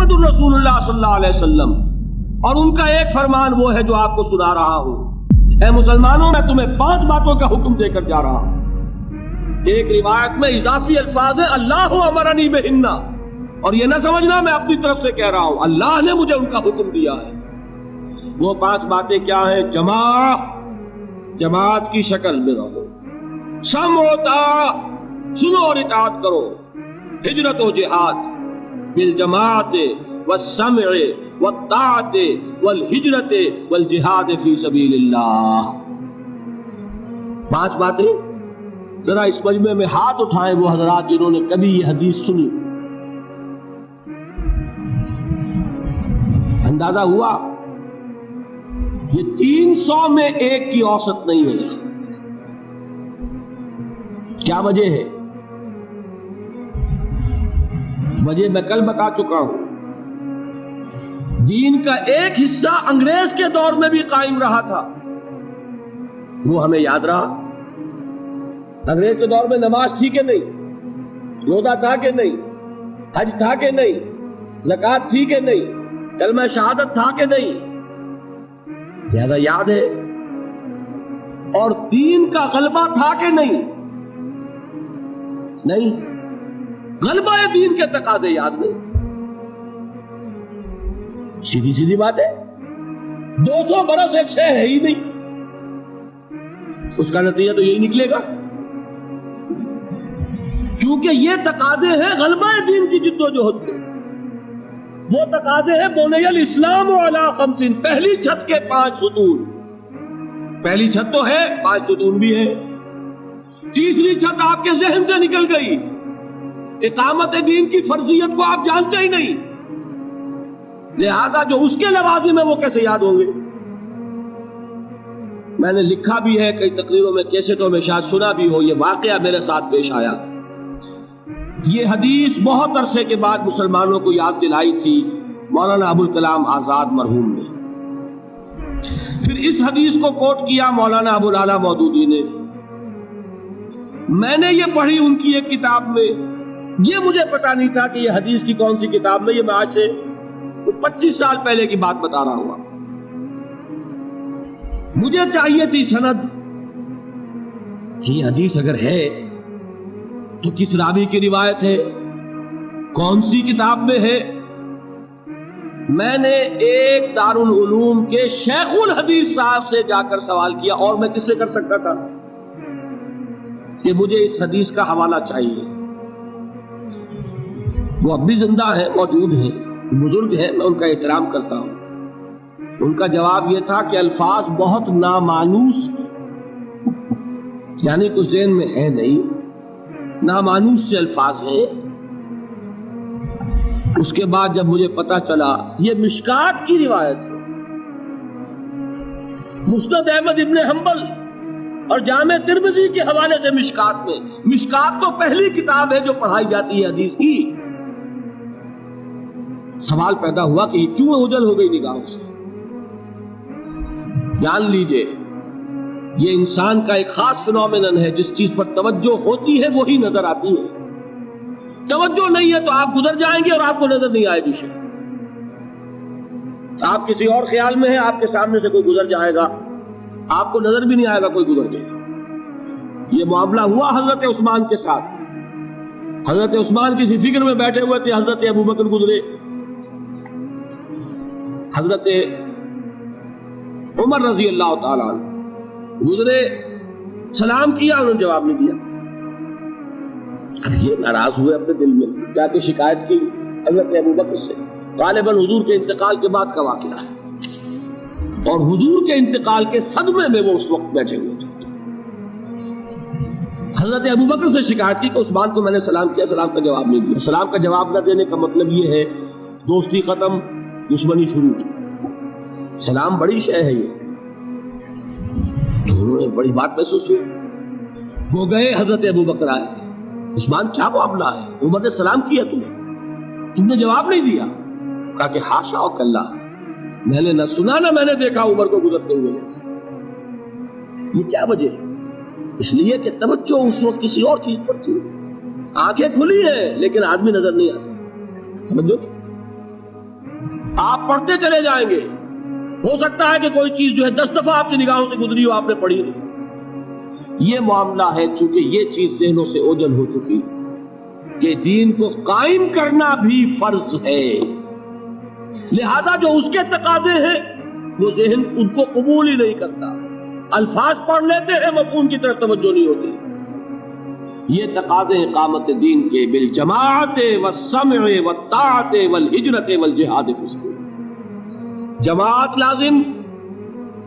محمد الرسول اللہ صلی اللہ علیہ وسلم، اور ان کا ایک فرمان وہ ہے جو آپ کو سنا رہا ہوں۔ اے مسلمانوں، میں تمہیں 5 باتوں کا حکم دے کر جا رہا ہوں۔ ایک روایت میں اضافی الفاظ ہے اللہ امرنی بہن، اور یہ نہ سمجھنا میں اپنی طرف سے کہہ رہا ہوں، اللہ نے مجھے ان کا حکم دیا ہے۔ وہ 5 باتیں کیا ہیں؟ جماعت کی شکل میں رہو، سمع و طاعت، سنو اور اطاعت کرو، ہجرت و جہاد بالجماعت والسمع والطاعت والہجرت والجہاد فی سبیل اللہ۔ 5 باتیں۔ ذرا اس مجمع میں ہاتھ اٹھائیں وہ حضرات جنہوں نے کبھی یہ حدیث سنی۔ اندازہ ہوا یہ 300 میں ایک کی اوسط نہیں ہے۔ کیا وجہ ہے؟ وجہ میں کل بتا چکا ہوں۔ دین کا ایک حصہ انگریز کے دور میں بھی قائم رہا تھا، وہ ہمیں یاد رہا۔ انگریز کے دور میں نماز تھی کہ نہیں؟ روزہ تھا کہ نہیں؟ حج تھا کہ نہیں؟ زکوٰۃ تھی کہ نہیں؟ کلمہ شہادت تھا کہ نہیں؟ لہذا یاد ہے۔ اور دین کا غلبہ تھا کہ نہیں؟ نہیں۔ غلبہ دین کے تقاضے یاد نہیں۔ سیدھی سیدھی بات ہے۔ 200 برس ایک شے ہے ہی نہیں، اس کا نتیجہ تو یہی نکلے گا، کیونکہ یہ تقاضے ہیں غلبہ دین کی جدوجہد کے۔ وہ تقاضے ہیں بنی الاسلام علی 5، پہلی چھت کے 5 ستون۔ پہلی چھت تو ہے، 5 ستون بھی ہے۔ تیسری چھت آپ کے ذہن سے نکل گئی، اقامت دین کی فرضیت کو آپ جانتے ہی نہیں، لہذا جو اس کے لوازم ہیں وہ کیسے یاد ہوں گے؟ میں نے لکھا بھی ہے کئی تقریروں میں، کیسٹوں میں شاید سنا بھی ہو، یہ واقعہ میرے ساتھ پیش آیا۔ یہ حدیث بہت عرصے کے بعد مسلمانوں کو یاد دلائی تھی مولانا ابوالکلام آزاد مرحوم نے۔ پھر اس حدیث کو کوٹ کیا مولانا ابوالعلا مودودی نے۔ میں نے یہ پڑھی ان کی ایک کتاب میں، یہ مجھے پتا نہیں تھا کہ یہ حدیث کی کون سی کتاب میں، یہ میں آج سے 25 سال پہلے کی بات بتا رہا ہوں۔ مجھے چاہیے تھی سند کہ یہ حدیث اگر ہے تو کس راوی کی روایت ہے، کون سی کتاب میں ہے۔ میں نے ایک دارالعلوم کے شیخ الحدیث صاحب سے جا کر سوال کیا، اور میں کس سے کر سکتا تھا، کہ مجھے اس حدیث کا حوالہ چاہیے۔ وہ اب بھی زندہ ہے، موجود ہیں، بزرگ ہیں، میں ان کا احترام کرتا ہوں۔ ان کا جواب یہ تھا کہ الفاظ بہت نامانوس، یعنی کچھ ذہن میں ہے نہیں، نامانوس سے الفاظ ہیں۔ اس کے بعد جب مجھے پتا چلا یہ مشکات کی روایت ہے، مسند احمد ابن حنبل اور جامع ترمذی کے حوالے سے مشکات میں، مشکات تو پہلی کتاب ہے جو پڑھائی جاتی ہے حدیث کی۔ سوال پیدا ہوا کہ یہ کیوں اوجھل ہو گئی نگاہوں سے؟ جان لیجئے یہ انسان کا ایک خاص فنومینن ہے، جس چیز پر توجہ ہوتی ہے وہی نظر آتی ہے، توجہ نہیں ہے تو آپ گزر جائیں گے اور آپ کو نظر نہیں آئے گی شے۔ آپ کسی اور خیال میں ہیں، آپ کے سامنے سے کوئی گزر جائے گا، آپ کو نظر بھی نہیں آئے گا کوئی گزر جائے گا۔ یہ معاملہ ہوا حضرت عثمان کے ساتھ۔ حضرت عثمان کسی فکر میں بیٹھے ہوئے تھے، حضرت ابوبکر گزرے، حضرت عمر رضی اللہ تعالیٰ عنہ گزرے، سلام کیا، انہوں نے جواب نہیں دیا۔ اب یہ ناراض ہوئے اپنے دل میں، جا کے شکایت کی حضرت ابوبکر سے۔ غالباً حضور کے انتقال کے بعد کا واقعہ ہے، اور حضور کے انتقال کے صدمے میں وہ اس وقت بیٹھے ہوئے تھے۔ حضرت ابوبکر سے شکایت کی کہ عثمان کو میں نے سلام کیا، سلام کا جواب نہیں دیا۔ سلام کا جواب نہ دینے کا مطلب یہ ہے دوستی ختم، دشمنی شروع۔ سلام بڑی شے ہے، یہ انہوں نے بڑی بات محسوس ہوئی۔ وہ گئے، حضرت ابوبکر آئے، عثمان کیا معاملہ ہے؟ عمر نے سلام کیا، تم نے جواب نہیں دیا۔ کہا کہ حاشا و کلا، میں نے نہ سنا نہ میں نے دیکھا عمر کو گزرتے ہوئے۔ یہ کیا وجہ ہے؟ اس لیے کہ توجہ اس وقت کسی اور چیز پر تھی، آنکھیں کھلی ہیں لیکن آدمی نظر نہیں آتا۔ سمجھو، آپ پڑھتے چلے جائیں گے، ہو سکتا ہے کہ کوئی چیز جو ہے 10 دفعہ آپ کی نگاہوں سے گزری ہو، آپ نے پڑھی نہیں۔ یہ معاملہ ہے، چونکہ یہ چیز ذہنوں سے اوجھل ہو چکی کہ دین کو قائم کرنا بھی فرض ہے، لہذا جو اس کے تقاضے ہیں وہ ذہن ان کو قبول ہی نہیں کرتا، الفاظ پڑھ لیتے ہیں، مفہوم کی طرف توجہ نہیں ہوتی۔ یہ تقاضے اقامت دین کے بالجماعت والسمع والطاعت والہجرت والجہاد فی سبیل، جماعت لازم،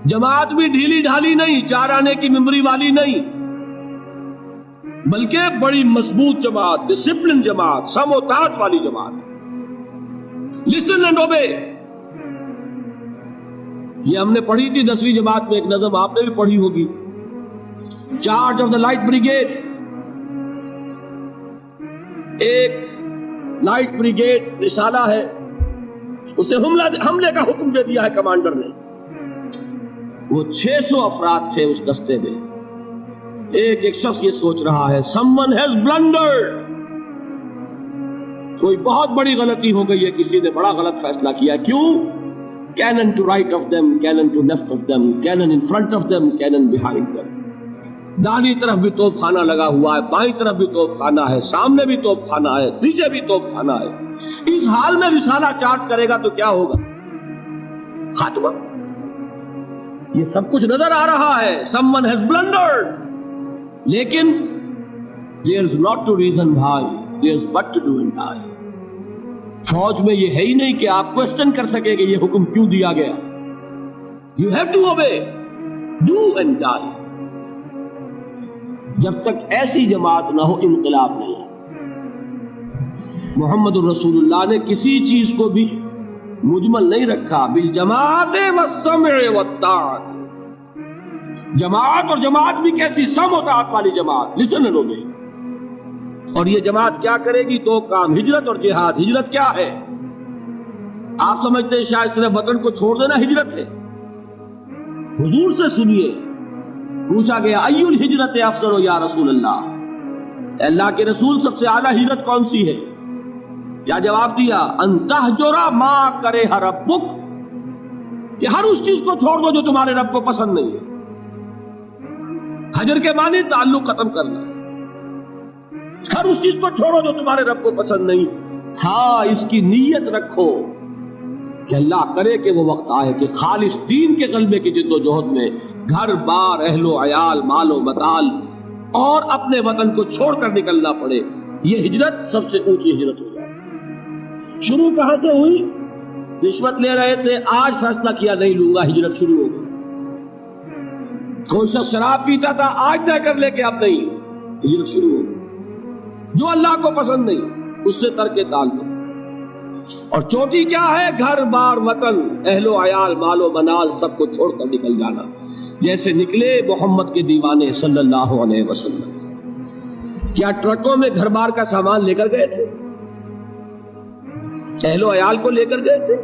جماعت بھی ڈھیلی ڈھالی نہیں، 4 آنے کی ممبری والی نہیں، بلکہ بڑی مضبوط جماعت، ڈسپلن جماعت، سم و طاعت والی جماعت، لسن اینڈ اوبے۔ یہ ہم نے پڑھی تھی 10ویں جماعت میں ایک نظم، آپ نے بھی پڑھی ہوگی، charge of the light brigade. ایک لائٹ بریگیڈ رسالہ ہے، اسے حملے کا حکم دے دیا ہے کمانڈر نے، وہ 600 افراد تھے اس دستے میں۔ ایک شخص یہ سوچ رہا ہے someone has blundered، کوئی بہت بڑی غلطی ہو گئی ہے، کسی نے بڑا غلط فیصلہ کیا۔ کیوں؟ cannon to right of them, cannon to left of them, cannon in front of them, cannon behind them۔ داہنی طرف بھی توپ خانہ لگا ہوا ہے، بائیں طرف بھی توپ خانہ ہے، سامنے بھی توپ خانہ ہے، پیچھے بھی توپ خانہ ہے۔ اس حال میں رسالہ چارج کرے گا تو کیا ہوگا؟ خاتمہ۔ یہ سب کچھ نظر آ رہا ہے، someone has blundered، لیکن there's not to reason why، there's but to do and die۔ فوج میں یہ ہے ہی نہیں کہ آپ کوسچن کر سکے کہ یہ حکم کیوں دیا گیا۔ You have to obey، do and die۔ جب تک ایسی جماعت نہ ہو انقلاب نہیں ہے۔ محمد الرسول اللہ نے کسی چیز کو بھی مجمل نہیں رکھا، بالجماعت والسمع والطاعت۔ جماعت، اور جماعت بھی کیسی؟ سم و طاعت والی جماعت، لسن اینڈ اوبے۔ اور یہ جماعت کیا کرے گی؟ 2 کام، ہجرت اور جہاد۔ ہجرت کیا ہے؟ آپ سمجھتے ہیں شاید صرف وطن کو چھوڑ دینا ہجرت ہے؟ حضور سے سنیے، پوچھا گیا ای الہجرت افضل یا رسول اللہ، اللہ کے رسول سب سے اعلیٰ ہجرت کون سی ہے؟ کیا جواب دیا؟ ان تہجر ما کرہ ربک، کہ ہر اس چیز کو چھوڑ دو جو تمہارے رب کو پسند نہیں ہے۔ حجر کے معنی تعلق ختم کرنا، ہر اس چیز کو چھوڑو جو تمہارے رب کو پسند نہیں۔ ہاں، اس کی نیت رکھو کہ اللہ کرے کہ وہ وقت آئے کہ خالص دین کے غلبے کی جد و جہد میں گھر بار، اہل و عیال، مال و متال اور اپنے وطن کو چھوڑ کر نکلنا پڑے۔ یہ ہجرت سب سے اونچی ہجرت ہو جائے۔ شروع کہاں سے ہوئی؟ رشوت لے رہے تھے، آج فیصلہ کیا نہیں لوں گا، ہجرت شروع ہو گئی۔ کوئی شخص شراب پیتا تھا، آج طے کر لے کہ اب نہیں، ہجرت شروع ہو گئی۔ جو اللہ کو پسند نہیں اس سے ترک تعلق۔ اور چوٹی کیا ہے؟ گھر بار، وطن، اہل و عیال، مال و منال سب کو چھوڑ کر نکل جانا، جیسے نکلے محمد کے دیوانے صلی اللہ علیہ وسلم۔ کیا ٹرکوں میں گھر بار کا سامان لے کر گئے تھے؟ اہل و عیال کو لے کر گئے تھے؟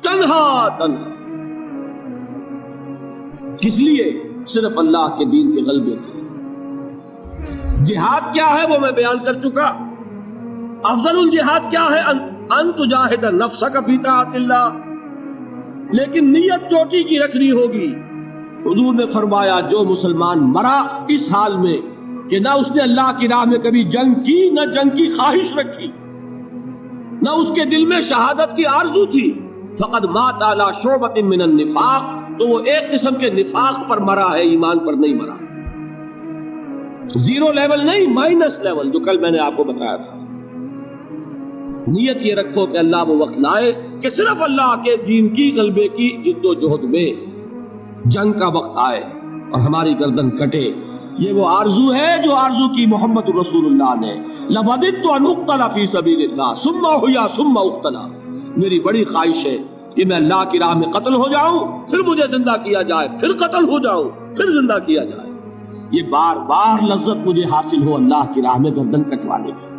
تنہا تنہا، کس لیے؟ صرف اللہ کے دین کے غلبے کے۔ جہاد کیا ہے وہ میں بیان کر چکا۔ افضل الجہاد کیا ہے؟ ان تجاہد نفسک فی طاعت اللہ، لیکن نیت چوٹی کی رکھنی ہوگی۔ حضور نے فرمایا جو مسلمان مرا اس حال میں کہ نہ اس نے اللہ کی راہ میں کبھی جنگ کی، نہ جنگ کی خواہش رکھی، نہ اس کے دل میں شہادت کی آرزو تھی، فقد مات علی شعبۃ من النفاق، تو وہ ایک قسم کے نفاق پر مرا ہے، ایمان پر نہیں مرا۔ 0 لیول نہیں، مائنس لیول، جو کل میں نے آپ کو بتایا تھا۔ نیت یہ رکھو کہ اللہ وہ وقت لائے کہ صرف اللہ کے دین کی غلبے کی جد و جہد میں جنگ کا وقت آئے اور ہماری گردن کٹے۔ یہ وہ آرزو ہے جو آرزو کی محمد رسول اللہ نے، لَوَدِدْتُ أَنْ أُقْتَلَ فِي سَبِيلِ اللَّهِ ثُمَّ أُحْيَا ثُمَّ أُقْتَلَ، میری بڑی خواہش ہے کہ میں اللہ کی راہ میں قتل ہو جاؤں، پھر مجھے زندہ کیا جائے، پھر قتل ہو جاؤں، پھر زندہ کیا جائے۔ یہ بار بار لذت مجھے حاصل ہو اللہ کی راہ میں گردن کٹوانے کی۔